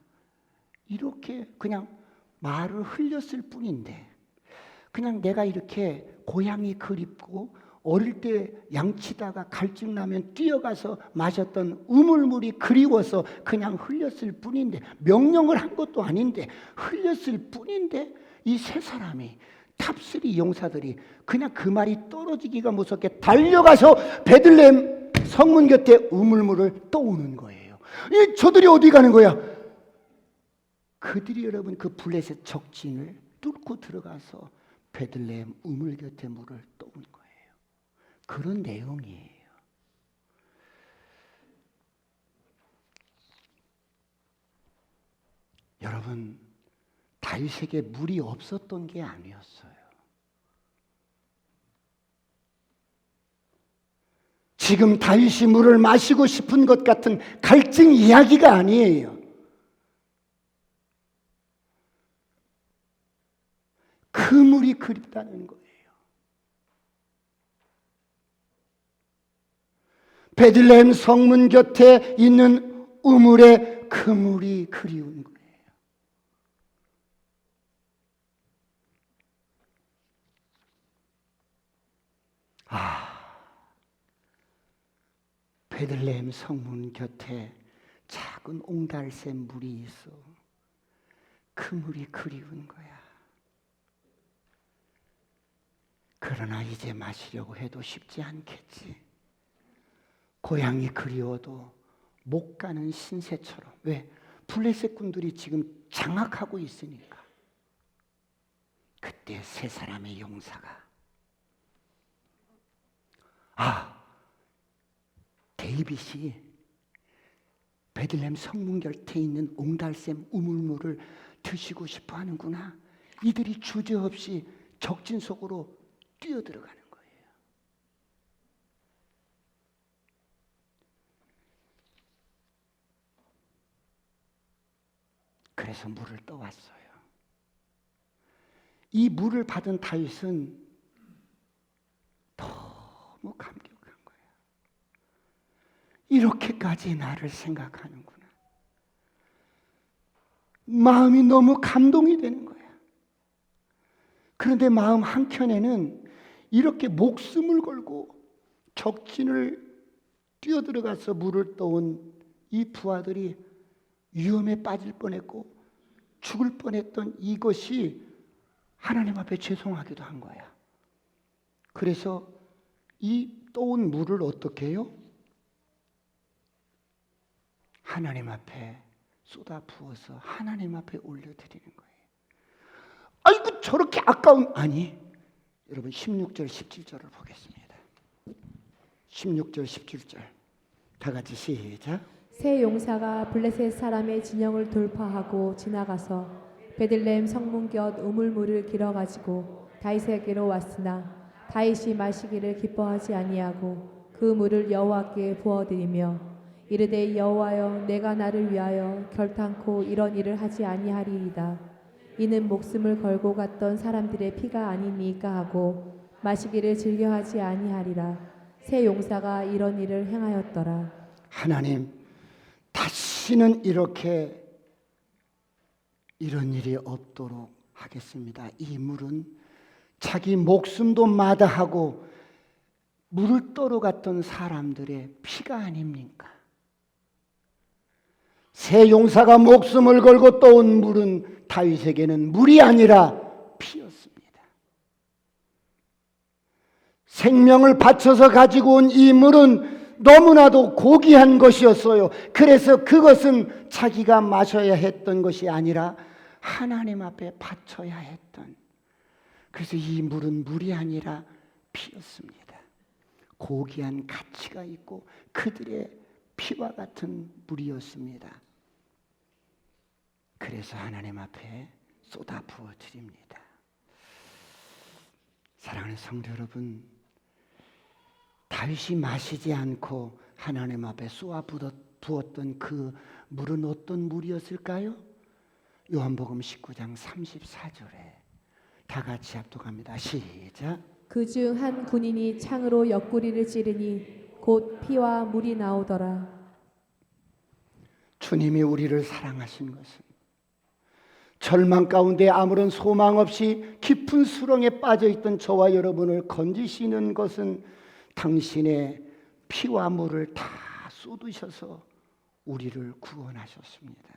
이렇게 그냥 말을 흘렸을 뿐인데, 그냥 내가 이렇게 고향이 그립고 어릴 때 양치다가 갈증 나면 뛰어가서 마셨던 우물물이 그리워서 그냥 흘렸을 뿐인데, 명령을 한 것도 아닌데 흘렸을 뿐인데, 이 세 사람이 탑3 용사들이 그냥 그 말이 떨어지기가 무섭게 달려가서 베들레헴 성문 곁에 우물물을 떠오는 거예요. 저들이 어디 가는 거야? 그들이 여러분 그 블레셋 적진을 뚫고 들어가서 베들레헴 우물 곁에 물을 떠온 거예요. 그런 내용이에요. 여러분, 다윗에게 물이 없었던 게 아니었어요. 지금 다윗이 물을 마시고 싶은 것 같은 갈증 이야기가 아니에요. 그 물이 그립다는 거예요. 베들레헴 성문 곁에 있는 우물에 그 물이 그리운 거예요. 베들레헴 성문 곁에 작은 옹달샘 물이 있어. 그 물이 그리운 거야. 그러나 이제 마시려고 해도 쉽지 않겠지. 고향이 그리워도 못 가는 신세처럼. 왜? 블레셋 군들이 지금 장악하고 있으니까. 그때 세 사람의 용사가 데이빗이 베들레헴 성문 곁에 있는 옹달샘 우물물을 드시고 싶어 하는구나. 이들이 주저없이 적진 속으로 뛰어들어가는 거예요. 그래서 물을 떠왔어요. 이 물을 받은 다윗은 너무 감격한 거예요. 이렇게까지 나를 생각하는구나. 마음이 너무 감동이 되는 거야. 그런데 마음 한켠에는 이렇게 목숨을 걸고 적진을 뛰어들어가서 물을 떠온 이 부하들이 위험에 빠질 뻔했고 죽을 뻔했던 이것이 하나님 앞에 죄송하기도 한 거야. 그래서 이 떠온 물을 어떻게 해요? 하나님 앞에 쏟아 부어서 하나님 앞에 올려드리는 거예요. 아이고 저렇게 아까운, 아니 여러분 16절 17절을 보겠습니다. 16절 17절 다 같이 시작. 새 용사가 블레셋 사람의 진영을 돌파하고 지나가서 베들레헴 성문 곁 우물물을 길어가지고 다윗에게로 왔으나 다윗이 마시기를 기뻐하지 아니하고 그 물을 여호와께 부어드리며 이르되 여호와여 내가 나를 위하여 결탄코 이런 일을 하지 아니하리이다. 이는 목숨을 걸고 갔던 사람들의 피가 아니니까 하고 마시기를 즐겨하지 아니하리라. 새 용사가 이런 일을 행하였더라. 하나님 다시는 이런 일이 없도록 하겠습니다. 이 물은 자기 목숨도 마다하고 물을 떠러 갔던 사람들의 피가 아닙니까? 새 용사가 목숨을 걸고 떠온 물은 다윗에게는 물이 아니라 피였습니다. 생명을 바쳐서 가지고 온 이 물은 너무나도 고귀한 것이었어요. 그래서 그것은 자기가 마셔야 했던 것이 아니라 하나님 앞에 바쳐야 했던, 그래서 이 물은 물이 아니라 피였습니다. 고귀한 가치가 있고 그들의 피와 같은 물이었습니다. 그래서 하나님 앞에 쏟아 부어 드립니다. 사랑하는 성도 여러분, 다윗이 마시지 않고 하나님 앞에 쏟아 부었던 그 물은 어떤 물이었을까요? 요한복음 19장 34절에 다 같이 합독합니다. 시작. 그중 한 군인이 창으로 옆구리를 찌르니 곧 피와 물이 나오더라. 주님이 우리를 사랑하신 것은 절망 가운데 아무런 소망 없이 깊은 수렁에 빠져있던 저와 여러분을 건지시는 것은 당신의 피와 물을 다 쏟으셔서 우리를 구원하셨습니다.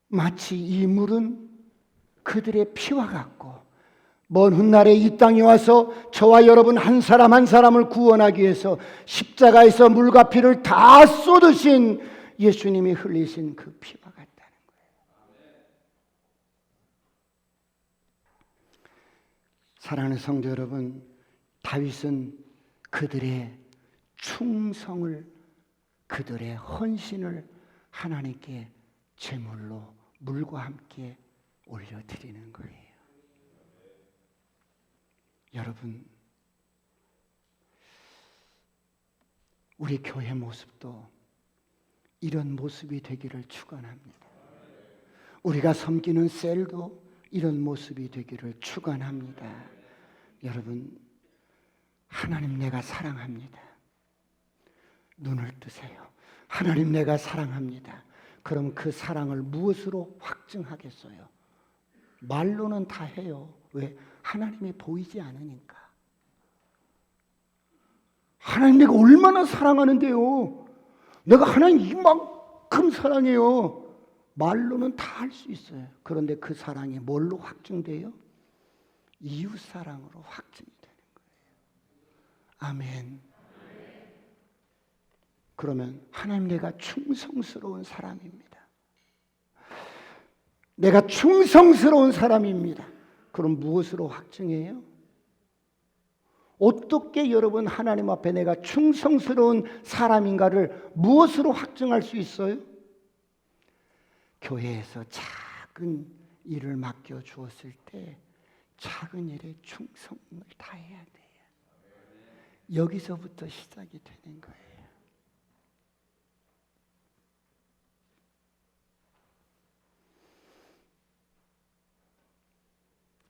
마치 이 물은 그들의 피와 같고 먼 훗날에 이 땅에 와서 저와 여러분 한 사람 한 사람을 구원하기 위해서 십자가에서 물과 피를 다 쏟으신 예수님이 흘리신 그 피와 같다는 거예요. 사랑하는 성도 여러분, 다윗은 그들의 충성을, 그들의 헌신을 하나님께 제물로 물과 함께 올려드리는 거예요. 여러분, 우리 교회 모습도 이런 모습이 되기를 축원합니다. 우리가 섬기는 셀도 이런 모습이 되기를 축원합니다. 여러분, 하나님 내가 사랑합니다. 눈을 뜨세요. 하나님 내가 사랑합니다. 그럼 그 사랑을 무엇으로 확증하겠어요? 말로는 다 해요. 왜? 하나님이 보이지 않으니까. 하나님 내가 얼마나 사랑하는데요. 내가 하나님 이만큼 사랑해요. 말로는 다 할 수 있어요. 그런데 그 사랑이 뭘로 확증돼요? 이웃 사랑으로 확증이 되는 거예요. 아멘. 그러면 하나님 내가 충성스러운 사람입니다. 내가 충성스러운 사람입니다. 그럼 무엇으로 확증해요? 어떻게 여러분 하나님 앞에 내가 충성스러운 사람인가를 무엇으로 확증할 수 있어요? 교회에서 작은 일을 맡겨 주었을 때 작은 일에 충성을 다해야 돼요. 여기서부터 시작이 되는 거예요.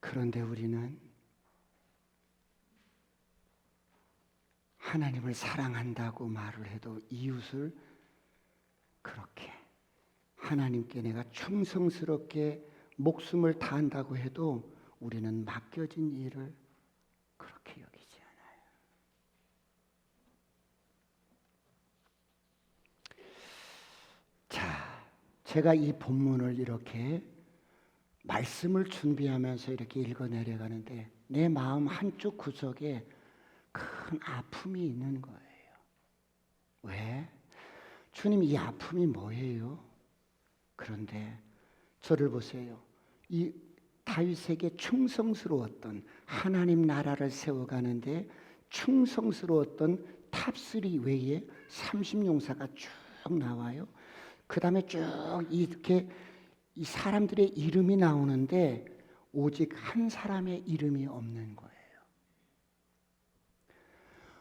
그런데 우리는 하나님을 사랑한다고 말을 해도 이웃을 그렇게 하나님께 내가 충성스럽게 목숨을 다한다고 해도 우리는 맡겨진 일을 그렇게 여기지 않아요. 자, 제가 이 본문을 이렇게 말씀을 준비하면서 이렇게 읽어 내려가는데 내 마음 한쪽 구석에 큰 아픔이 있는 거예요. 왜? 주님, 이 아픔이 뭐예요? 그런데 저를 보세요. 이 다윗에게 충성스러웠던 하나님 나라를 세워가는데 충성스러웠던 탑3 외에 30용사가 쭉 나와요. 그 다음에 쭉 이렇게 이 사람들의 이름이 나오는데 오직 한 사람의 이름이 없는 거예요.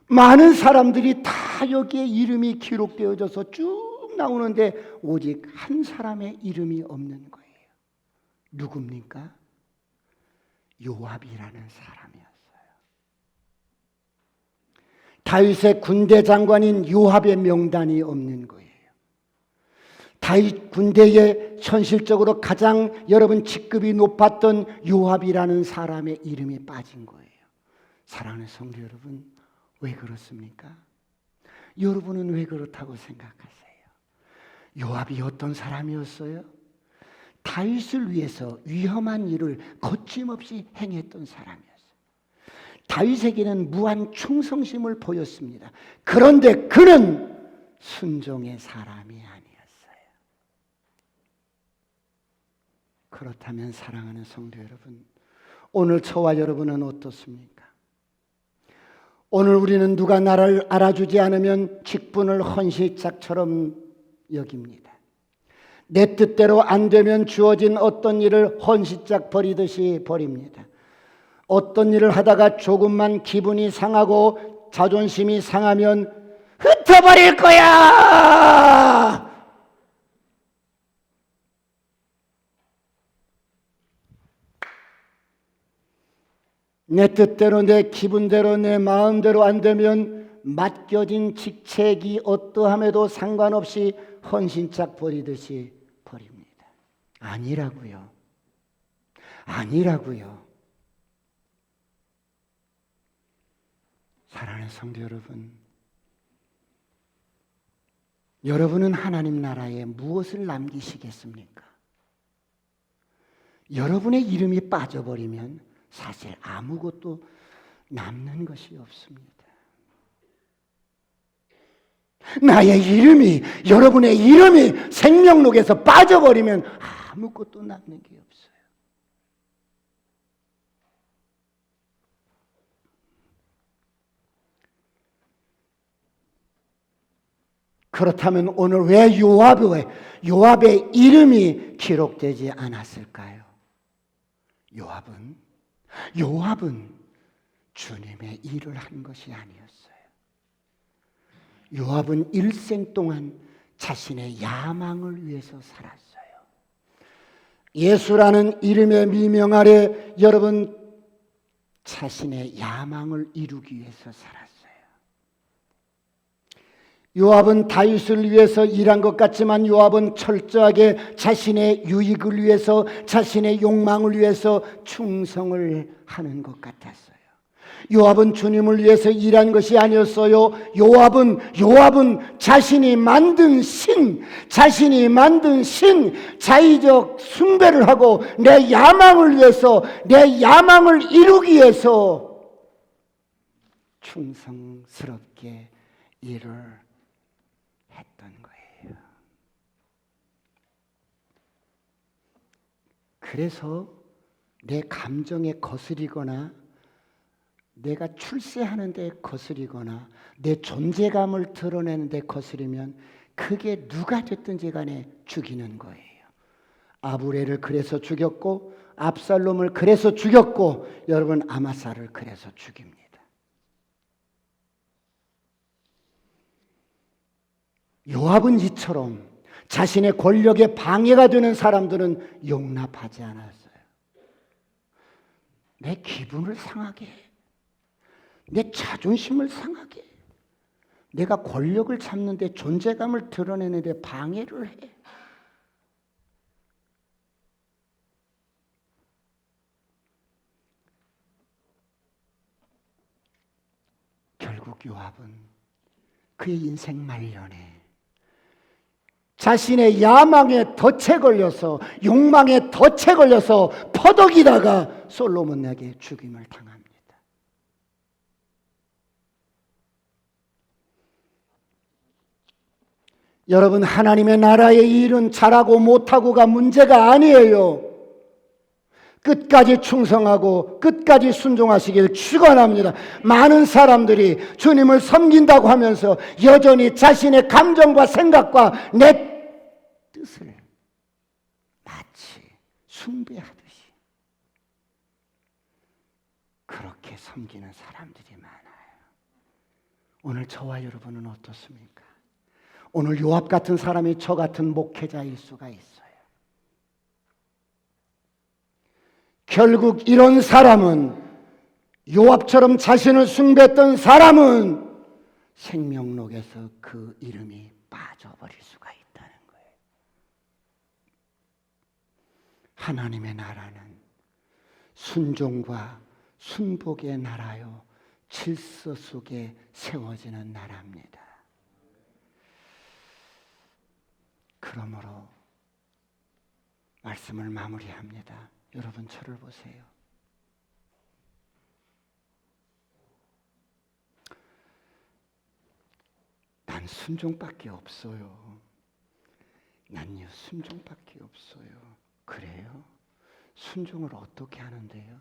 많은 사람들이 다 여기에 이름이 기록되어져서 쭉 나오는데 오직 한 사람의 이름이 없는 거예요. 누굽니까? 요압이라는 사람이었어요. 다윗의 군대 장관인 요압의 명단이 없는 거예요. 다윗 군대에 현실적으로 가장 여러분 직급이 높았던 요압이라는 사람의 이름이 빠진 거예요. 사랑하는 성도 여러분, 왜 그렇습니까? 여러분은 왜 그렇다고 생각하세요? 요압이 어떤 사람이었어요? 다윗을 위해서 위험한 일을 거침없이 행했던 사람이었어요. 다윗에게는 무한 충성심을 보였습니다. 그런데 그는 순종의 사람이 아니었어요. 그렇다면 사랑하는 성도 여러분, 오늘 저와 여러분은 어떻습니까? 오늘 우리는 누가 나를 알아주지 않으면 직분을 헌시짝처럼 여깁니다. 내 뜻대로 안 되면 주어진 어떤 일을 헌시짝 버리듯이 버립니다. 어떤 일을 하다가 조금만 기분이 상하고 자존심이 상하면 흩어버릴 거야! 내 뜻대로 내 기분대로 내 마음대로 안 되면 맡겨진 직책이 어떠함에도 상관없이 헌신짝 버리듯이 버립니다. 아니라고요. 아니라고요. 사랑하는 성도 여러분, 여러분은 하나님 나라에 무엇을 남기시겠습니까? 여러분의 이름이 빠져버리면 사실 아무것도 남는 것이 없습니다. 나의 이름이, 여러분의 이름이 생명록에서 빠져버리면 아무것도 남는 게 없어요. 그렇다면 오늘 왜 요압의 이름이 기록되지 않았을까요? 요압은 주님의 일을 한 것이 아니었어요. 요압은 일생 동안 자신의 야망을 위해서 살았어요. 예수라는 이름의 미명 아래 여러분 자신의 야망을 이루기 위해서 살았어요. 요압은 다윗을 위해서 일한 것 같지만 요압은 철저하게 자신의 유익을 위해서 자신의 욕망을 위해서 충성을 하는 것 같았어요. 요압은 주님을 위해서 일한 것이 아니었어요. 요압은 자신이 만든 신, 자의적 숭배를 하고 내 야망을 위해서, 내 야망을 이루기 위해서 충성스럽게 일을 했던 거예요. 그래서 내 감정에 거스리거나 내가 출세하는 데 거스리거나 내 존재감을 드러내는 데 거스리면 그게 누가 됐든지 간에 죽이는 거예요. 아브렐을 그래서 죽였고 압살롬을 그래서 죽였고 여러분 아마사를 그래서 죽입니다. 요압은 이처럼 자신의 권력에 방해가 되는 사람들은 용납하지 않았어요. 내 기분을 상하게 해. 내 자존심을 상하게 해. 내가 권력을 잡는데 존재감을 드러내는데 방해를 해. 결국 요압은 그의 인생 말년에 자신의 야망에 덫에 걸려서 욕망에 덫에 걸려서 퍼덕이다가 솔로몬에게 죽임을 당합니다. 여러분, 하나님의 나라의 일은 잘하고 못하고가 문제가 아니에요. 끝까지 충성하고 끝까지 순종하시길 축원합니다. 많은 사람들이 주님을 섬긴다고 하면서 여전히 자신의 감정과 생각과 내 뜻을 마치 숭배하듯이 그렇게 섬기는 사람들이 많아요. 오늘 저와 여러분은 어떻습니까? 오늘 요압 같은 사람이 저 같은 목회자일 수가 있어요. 결국 이런 사람은, 요압처럼 자신을 숭배했던 사람은 생명록에서 그 이름이 빠져버릴 수가 있다는 거예요. 하나님의 나라는 순종과 순복의 나라요 질서 속에 세워지는 나라입니다. 그러므로 말씀을 마무리합니다. 여러분 저를 보세요. 난 순종밖에 없어요. 난요 순종밖에 없어요. 그래요? 순종을 어떻게 하는데요?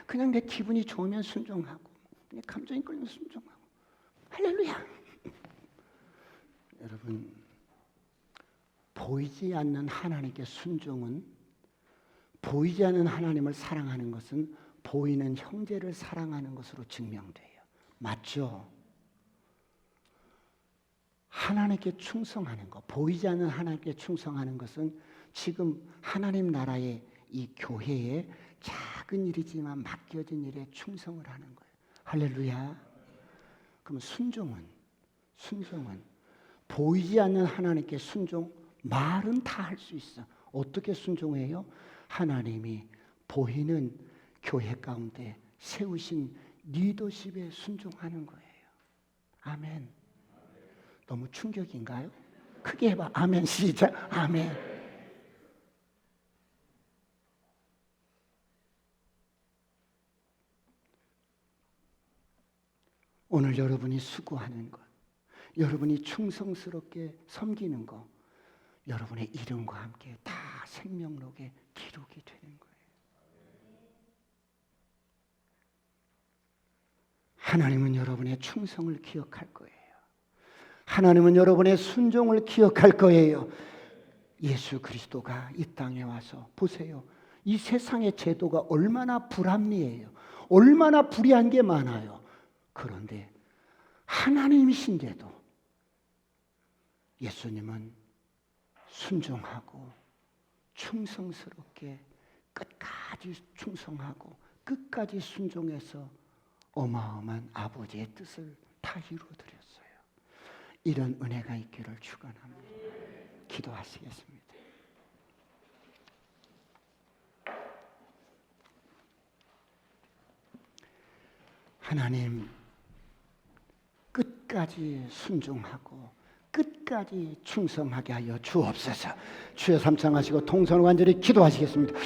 그냥 내 기분이 좋으면 순종하고 내 감정이 끌리면 순종하고 할렐루야. 여러분, 보이지 않는 하나님께 순종은, 보이지 않는 하나님을 사랑하는 것은 보이는 형제를 사랑하는 것으로 증명돼요. 맞죠? 하나님께 충성하는 것, 보이지 않는 하나님께 충성하는 것은 지금 하나님 나라의 이 교회에 작은 일이지만 맡겨진 일에 충성을 하는 거예요. 할렐루야. 그럼 순종은 보이지 않는 하나님께 순종, 말은 다 할 수 있어. 어떻게 순종해요? 하나님이 보이는 교회 가운데 세우신 리더십에 순종하는 거예요. 아멘. 너무 충격인가요? 크게 해봐. 아멘. 시작. 아멘. 오늘 여러분이 수고하는 것, 여러분이 충성스럽게 섬기는 것, 여러분의 이름과 함께 다 생명록에 기록이 되는 거예요. 하나님은 여러분의 충성을 기억할 거예요. 하나님은 여러분의 순종을 기억할 거예요. 예수 그리스도가 이 땅에 와서 보세요. 이 세상의 제도가 얼마나 불합리해요. 얼마나 불의한 게 많아요. 그런데 하나님이신데도 예수님은 순종하고 충성스럽게 끝까지 충성하고 끝까지 순종해서 어마어마한 아버지의 뜻을 다 이루어드렸어요. 이런 은혜가 있기를 축원합니다. 기도하시겠습니다. 하나님, 끝까지 순종하고 끝까지 충성하게 하여 주옵소서. 주여 삼창하시고 통성을 완전히 기도하시겠습니다.